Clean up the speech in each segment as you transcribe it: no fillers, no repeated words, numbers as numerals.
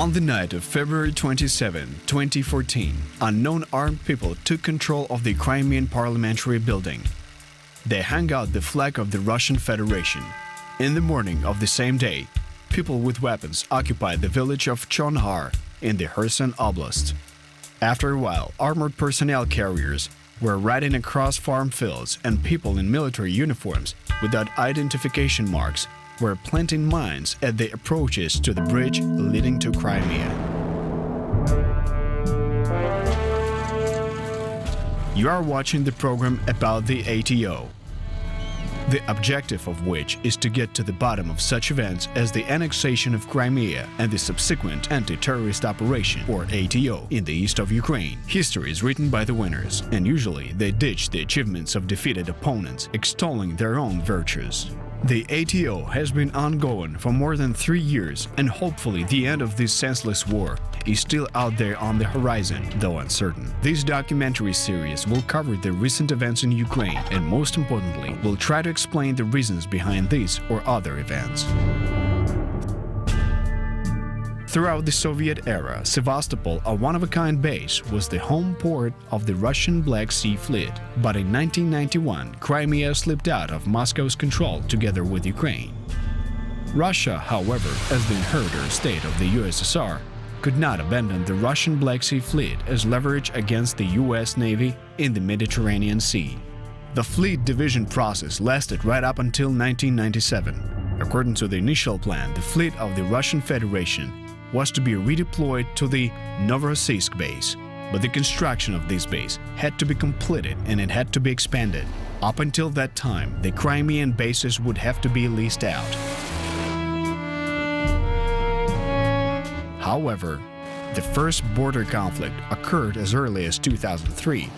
On the night of February 27, 2014, unknown armed people took control of the Crimean parliamentary building. They hung out the flag of the Russian Federation. In the morning of the same day, people with weapons occupied the village of Chonhar in the Kherson Oblast. After a while, armored personnel carriers were riding across farm fields, and people in military uniforms without identification marks were planting mines at the approaches to the bridge leading to Crimea. You are watching the program about the ATO, the objective of which is to get to the bottom of such events as the annexation of Crimea and the subsequent anti-terrorist operation, or ATO, in the east of Ukraine. History is written by the winners, and usually they ditch the achievements of defeated opponents, extolling their own virtues. The ATO has been ongoing for more than 3 years, and hopefully the end of this senseless war is still out there on the horizon, though uncertain. This documentary series will cover the recent events in Ukraine and, most importantly, will try to explain the reasons behind these or other events. Throughout the Soviet era, Sevastopol, a one-of-a-kind base, was the home port of the Russian Black Sea Fleet. But in 1991, Crimea slipped out of Moscow's control together with Ukraine. Russia, however, as the inheritor state of the USSR, could not abandon the Russian Black Sea Fleet as leverage against the US Navy in the Mediterranean Sea. The fleet division process lasted right up until 1997. According to the initial plan, the fleet of the Russian Federation was to be redeployed to the Novorossiysk base, but the construction of this base had to be completed and it had to be expanded. Up until that time, the Crimean bases would have to be leased out. However, the first border conflict occurred as early as 2003.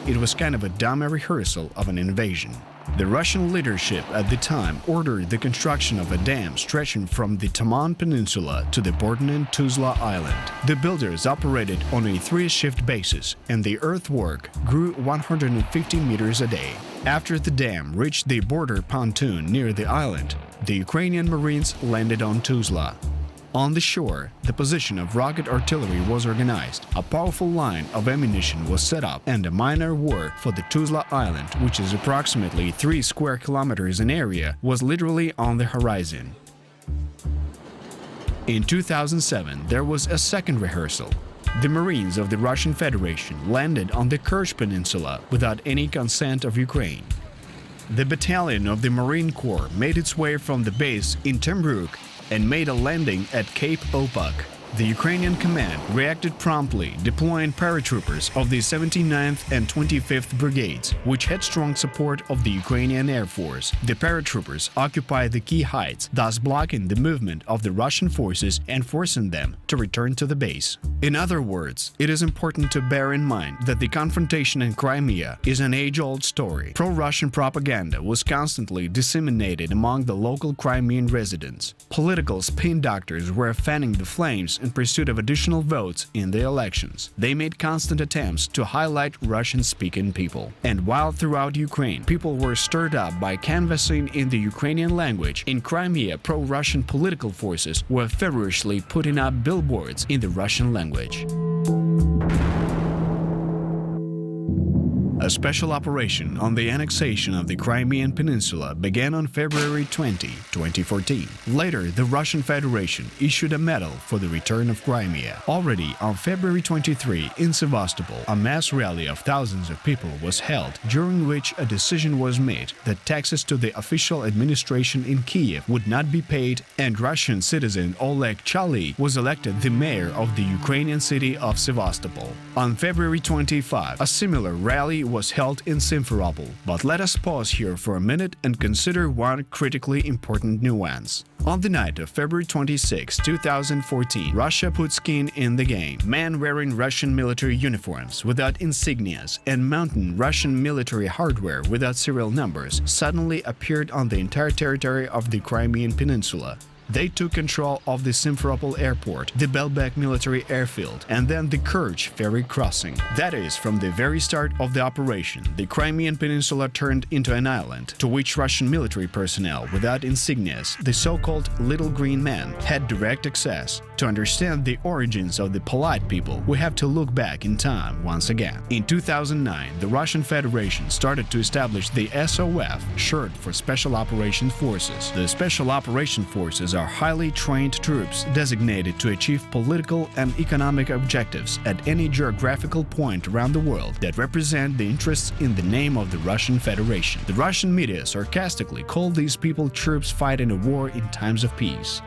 It was kind of a dummy rehearsal of an invasion. The Russian leadership at the time ordered the construction of a dam stretching from the Taman Peninsula to the Bordnin Tuzla Island. The builders operated on a 3-shift basis, and the earthwork grew 150 meters a day. After the dam reached the border pontoon near the island, the Ukrainian Marines landed on Tuzla. On the shore, the position of rocket artillery was organized, a powerful line of ammunition was set up, and a minor war for the Tuzla Island, which is approximately 3 square kilometers in area, was literally on the horizon. In 2007, there was a second rehearsal. The Marines of the Russian Federation landed on the Kerch Peninsula without any consent of Ukraine. The battalion of the Marine Corps made its way from the base in Tembruk and made a landing at Cape Opak. The Ukrainian command reacted promptly, deploying paratroopers of the 79th and 25th Brigades, which had strong support of the Ukrainian Air Force. The paratroopers occupied the key heights, thus blocking the movement of the Russian forces and forcing them to return to the base. In other words, it is important to bear in mind that the confrontation in Crimea is an age-old story. Pro-Russian propaganda was constantly disseminated among the local Crimean residents. Political spin doctors were fanning the flames in pursuit of additional votes in the elections. They made constant attempts to highlight Russian-speaking people. And while throughout Ukraine people were stirred up by canvassing in the Ukrainian language, in Crimea pro-Russian political forces were feverishly putting up billboards in the Russian language. A special operation on the annexation of the Crimean Peninsula began on February 20, 2014. Later, the Russian Federation issued a medal for the return of Crimea. Already on February 23 in Sevastopol, a mass rally of thousands of people was held, during which a decision was made that taxes to the official administration in Kiev would not be paid, and Russian citizen Oleg Chali was elected the mayor of the Ukrainian city of Sevastopol. On February 25, a similar rally was held in Simferopol. But let us pause here for a minute and consider one critically important nuance. On the night of February 26, 2014, Russia put skin in the game. Men wearing Russian military uniforms without insignias and mounting Russian military hardware without serial numbers suddenly appeared on the entire territory of the Crimean Peninsula. They took control of the Simferopol airport, the Belbek military airfield, and then the Kerch ferry crossing. That is, from the very start of the operation, the Crimean Peninsula turned into an island, to which Russian military personnel without insignias, the so-called Little Green Men, had direct access. To understand the origins of the polite people, we have to look back in time once again. In 2009, the Russian Federation started to establish the SOF, short for Special Operation Forces. The Special Operation Forces are highly trained troops designated to achieve political and economic objectives at any geographical point around the world that represent the interests in the name of the Russian Federation. The Russian media sarcastically call these people troops fighting a war in times of peace.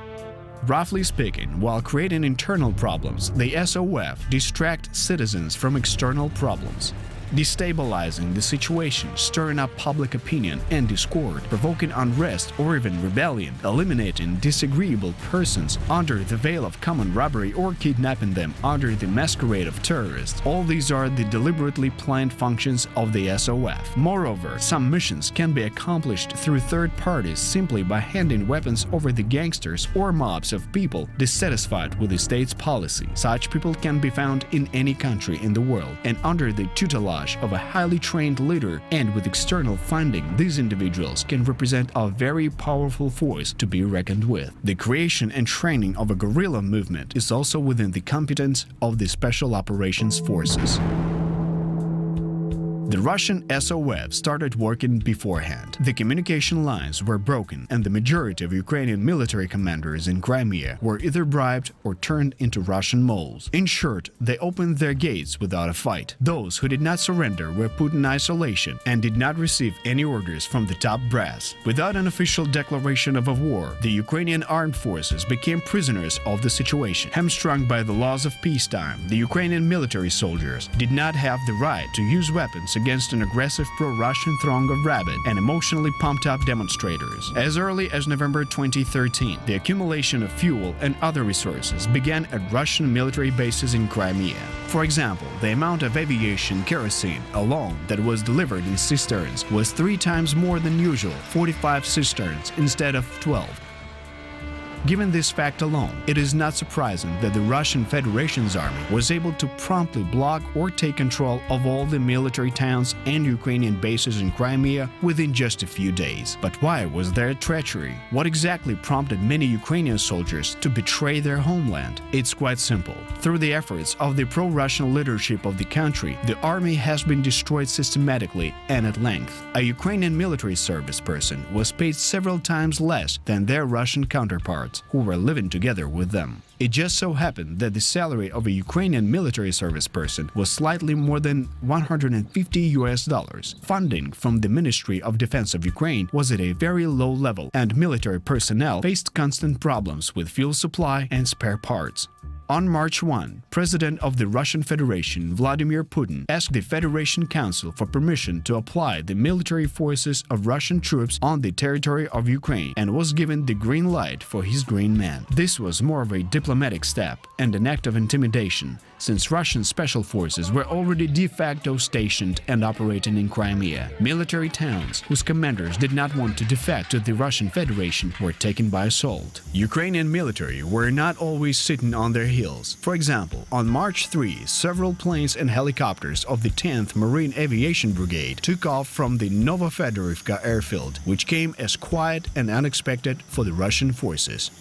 Roughly speaking, while creating internal problems, the SOF distract citizens from external problems, destabilizing the situation, stirring up public opinion and discord, provoking unrest or even rebellion, eliminating disagreeable persons under the veil of common robbery or kidnapping them under the masquerade of terrorists. All these are the deliberately planned functions of the SOF. Moreover, some missions can be accomplished through third parties simply by handing weapons over the gangsters or mobs of people dissatisfied with the state's policy. Such people can be found in any country in the world, and under the tutelage of a highly trained leader and with external funding, these individuals can represent a very powerful force to be reckoned with. The creation and training of a guerrilla movement is also within the competence of the Special Operations Forces. The Russian SOF started working beforehand. The communication lines were broken, and the majority of Ukrainian military commanders in Crimea were either bribed or turned into Russian moles. In short, they opened their gates without a fight. Those who did not surrender were put in isolation and did not receive any orders from the top brass. Without an official declaration of a war, the Ukrainian armed forces became prisoners of the situation. Hamstrung by the laws of peacetime, the Ukrainian military soldiers did not have the right to use weapons against an aggressive pro-Russian throng of rabid and emotionally pumped-up demonstrators. As early as November 2013, the accumulation of fuel and other resources began at Russian military bases in Crimea. For example, the amount of aviation kerosene alone that was delivered in cisterns was 3 times more than usual, 45 cisterns instead of 12. Given this fact alone, it is not surprising that the Russian Federation's army was able to promptly block or take control of all the military towns and Ukrainian bases in Crimea within just a few days. But why was there treachery? What exactly prompted many Ukrainian soldiers to betray their homeland? It's quite simple. Through the efforts of the pro-Russian leadership of the country, the army has been destroyed systematically and at length. A Ukrainian military service person was paid several times less than their Russian counterparts who were living together with them. It just so happened that the salary of a Ukrainian military service person was slightly more than $150. Funding from the Ministry of Defense of Ukraine was at a very low level, and military personnel faced constant problems with fuel supply and spare parts. On March 1, President of the Russian Federation Vladimir Putin asked the Federation Council for permission to apply the military forces of Russian troops on the territory of Ukraine and was given the green light for his green man. This was more of a diplomatic step and an act of intimidation, since Russian special forces were already de facto stationed and operating in Crimea. Military towns whose commanders did not want to defect to the Russian Federation were taken by assault. Ukrainian military were not always sitting on their heels. For example, on March 3, several planes and helicopters of the 10th Marine Aviation Brigade took off from the Novofedorivka airfield, which came as quiet and unexpected for the Russian forces.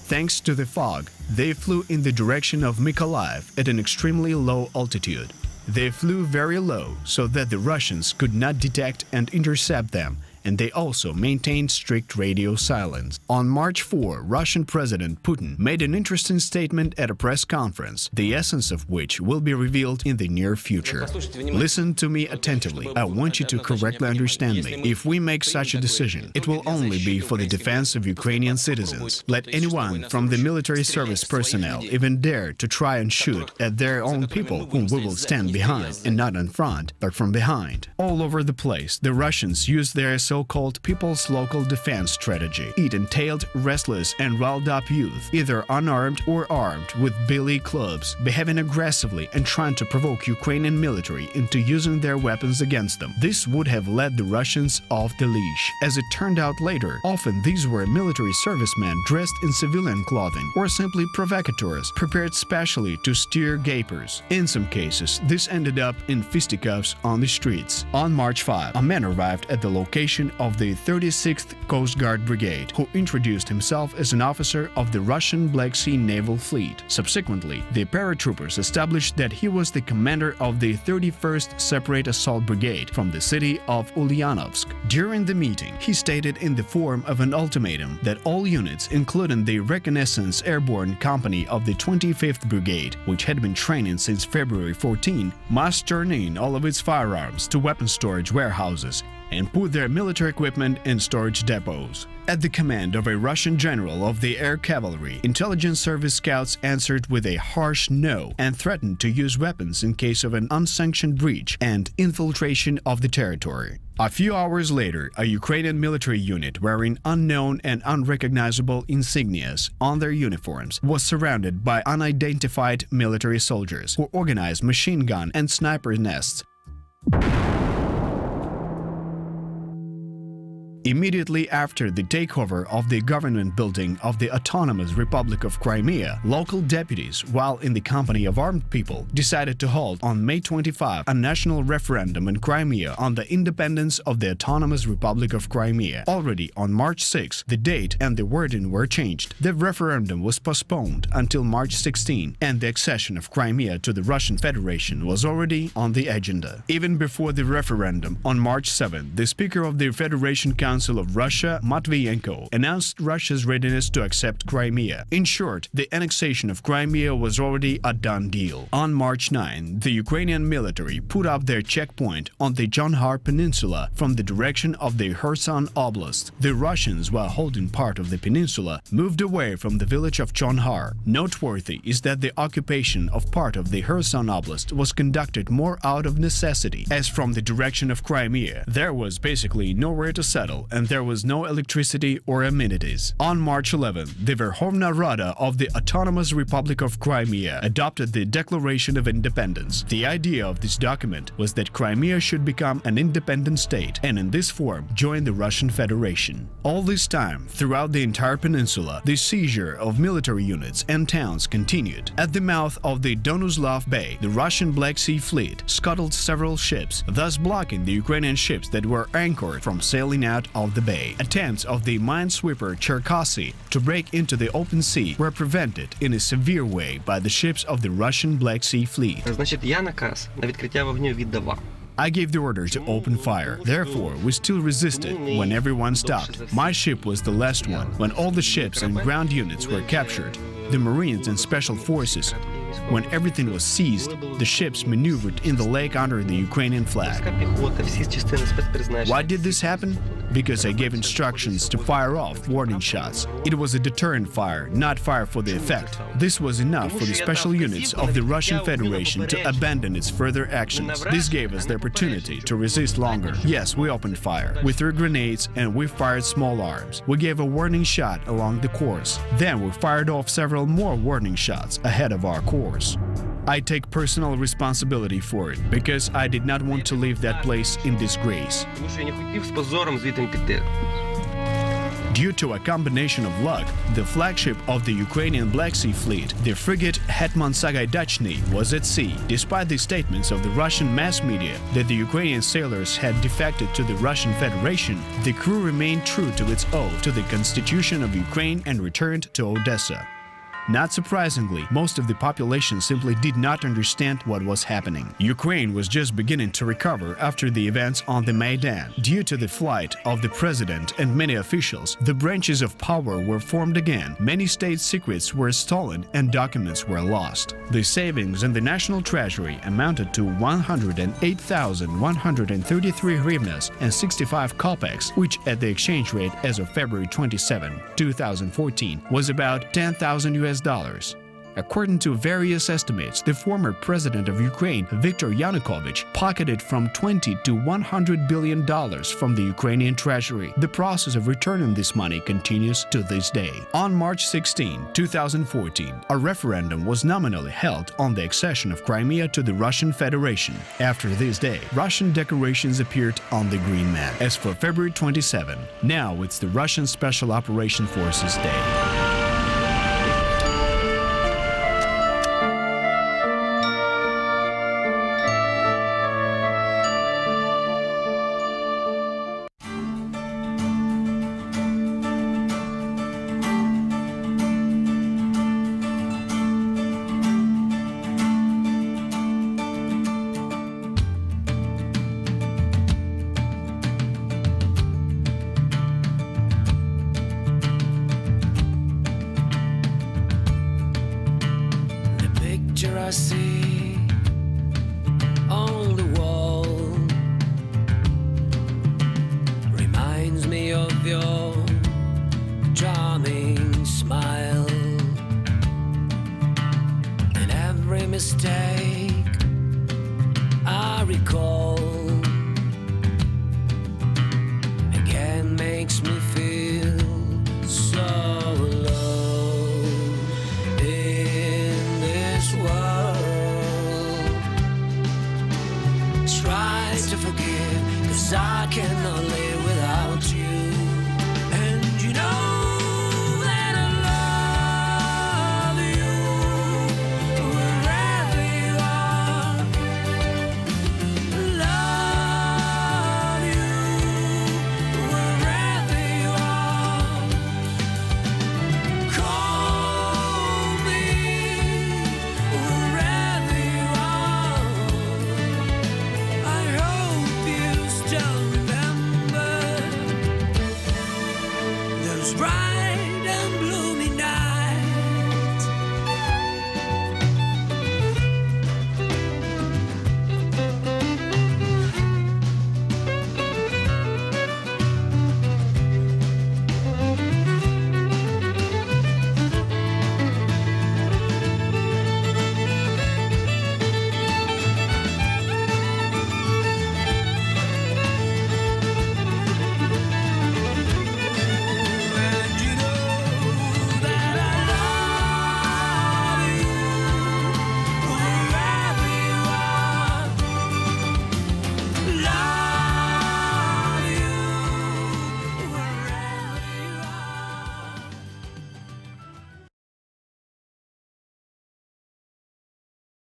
Thanks to the fog, they flew in the direction of Mykolaiv at an extremely low altitude. They flew very low so that the Russians could not detect and intercept them, and they also maintained strict radio silence. On March 4, Russian President Putin made an interesting statement at a press conference, the essence of which will be revealed in the near future. Listen to me attentively. I want you to correctly understand me. If we make such a decision, it will only be for the defense of Ukrainian citizens. Let anyone from the military service personnel even dare to try and shoot at their own people, whom we will stand behind, and not in front, but from behind. All over the place, the Russians use their so-called People's Local Defense strategy. Eat and take hailed restless and riled-up youth, either unarmed or armed with billy clubs, behaving aggressively and trying to provoke Ukrainian military into using their weapons against them. This would have led the Russians off the leash. As it turned out later, often these were military servicemen dressed in civilian clothing or simply provocateurs prepared specially to steer gapers. In some cases, this ended up in fisticuffs on the streets. On March 5, a man arrived at the location of the 36th Coast Guard Brigade, who introduced himself as an officer of the Russian Black Sea Naval Fleet. Subsequently, the paratroopers established that he was the commander of the 31st Separate Assault Brigade from the city of Ulyanovsk. During the meeting, he stated in the form of an ultimatum that all units, including the Reconnaissance Airborne Company of the 25th Brigade, which had been training since February 14, must turn in all of its firearms to weapon storage warehouses and put their military equipment in storage depots. At the command of a Russian general of the air cavalry, intelligence service scouts answered with a harsh no and threatened to use weapons in case of an unsanctioned breach and infiltration of the territory. A few hours later, a Ukrainian military unit wearing unknown and unrecognizable insignias on their uniforms was surrounded by unidentified military soldiers who organized machine gun and sniper nests. Immediately after the takeover of the government building of the Autonomous Republic of Crimea, local deputies, while in the company of armed people, decided to hold on May 25 a national referendum in Crimea on the independence of the Autonomous Republic of Crimea. Already on March 6, the date and the wording were changed. The referendum was postponed until March 16, and the accession of Crimea to the Russian Federation was already on the agenda. Even before the referendum, on March 7, the Speaker of the Federation Council of Russia, Matvienko, announced Russia's readiness to accept Crimea. In short, the annexation of Crimea was already a done deal. On March 9, the Ukrainian military put up their checkpoint on the Jonhar Peninsula from the direction of the Kherson Oblast. The Russians, while holding part of the peninsula, moved away from the village of Jonhar. Noteworthy is that the occupation of part of the Kherson Oblast was conducted more out of necessity, as from the direction of Crimea there was basically nowhere to settle and there was no electricity or amenities. On March 11, the Verkhovna Rada of the Autonomous Republic of Crimea adopted the Declaration of Independence. The idea of this document was that Crimea should become an independent state and in this form join the Russian Federation. All this time, throughout the entire peninsula, the seizure of military units and towns continued. At the mouth of the Donuslav Bay, the Russian Black Sea Fleet scuttled several ships, thus blocking the Ukrainian ships that were anchored from sailing out of the bay. Attempts of the minesweeper Cherkasy to break into the open sea were prevented in a severe way by the ships of the Russian Black Sea Fleet. Значить, я наказ на відкриття вогню віддавав. I gave the order to open fire. Therefore, we still resisted when everyone stopped. My ship was the last one. When all the ships and ground units were captured, the Marines and Special Forces, when everything was seized, the ships maneuvered in the lake under the Ukrainian flag. Why did this happen? Because I gave instructions to fire off warning shots. It was a deterrent fire, not fire for the effect. This was enough for the special units of the Russian Federation to abandon its further actions. This gave us the opportunity to resist longer. Yes, we opened fire. We threw grenades and we fired small arms. We gave a warning shot along the course. Then we fired off several more warning shots ahead of our course. I take personal responsibility for it, because I did not want to leave that place in disgrace. Due to a combination of luck, the flagship of the Ukrainian Black Sea Fleet, the frigate Hetman Sagaidachny, was at sea. Despite the statements of the Russian mass media that the Ukrainian sailors had defected to the Russian Federation, the crew remained true to its oath to the Constitution of Ukraine and returned to Odessa. Not surprisingly, most of the population simply did not understand what was happening. Ukraine was just beginning to recover after the events on the Maidan. Due to the flight of the president and many officials, the branches of power were formed again, many state secrets were stolen and documents were lost. The savings in the national treasury amounted to 108,133 hryvnias and 65 kopecks, which at the exchange rate as of February 27, 2014 was about $10,000. According to various estimates, the former president of Ukraine, Viktor Yanukovych, pocketed from $20 to $100 billion from the Ukrainian treasury. The process of returning this money continues to this day. On March 16, 2014, a referendum was nominally held on the accession of Crimea to the Russian Federation. After this day, Russian decorations appeared on the green map. As for February 27, now it's the Russian Special Operation Forces Day. I see on the wall reminds me of your charming smile, and every mistake I recall again makes me feel so alone in this world. Try to forgive, 'cause I cannot live without